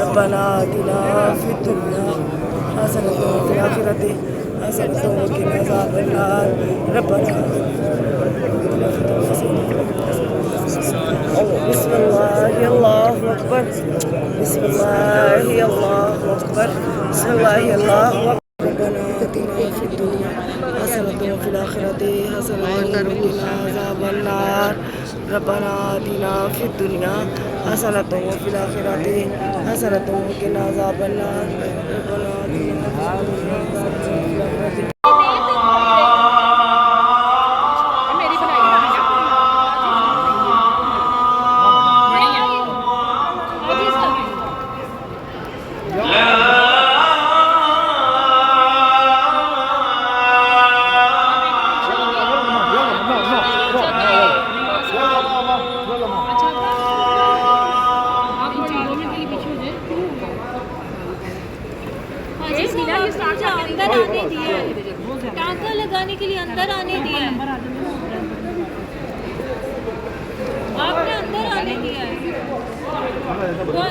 रब्बना आतिना फिद दुनिया हसनतन व फिल आखिरति हसनतन व क़िना अज़ाबन्नार रब्बना बिस्मिल्लाहि अल्लाहु अकबर बिस्मिल्लाहि अल्लाहु अकबर बिस्मिल्लाहि अल्लाहु अकबर रब्बना आतिना फिद दुनिया हसनतन व फिल आखिरति हसनतन व क़िना अज़ाबन्नार रब्बना आतिना फिद दुनिया हसनतन व फिल आखिरति हसनतन व क़िना अज़ाबन्नार रब्बना आतिना फिद दुनिया हसनतन व फिल आखिरति। अंदर आने दिया है, टांका लगाने के लिए अंदर आने दिया है, आपने अंदर आने दिया है।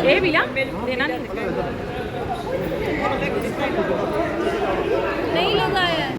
ये भैया देना नहीं लगाया है।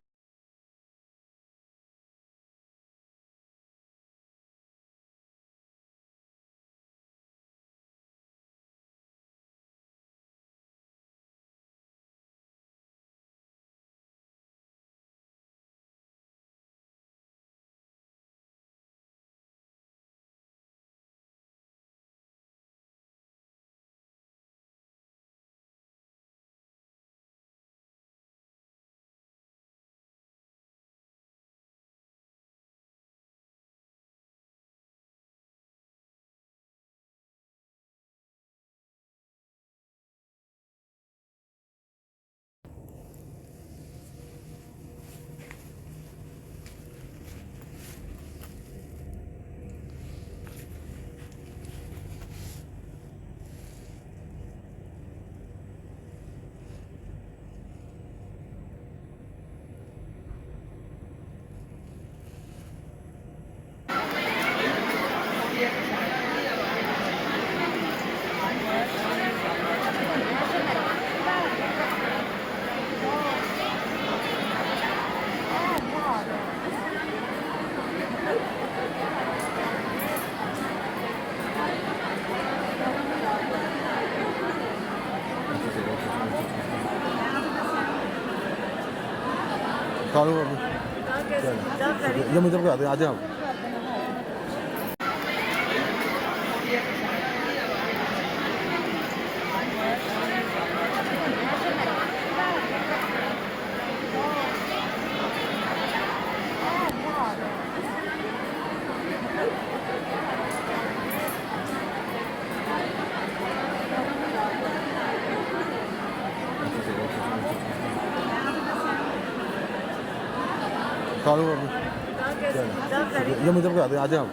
ये मुझे बता दे आ जाओ। ये मुझे बता दे आ जाओ।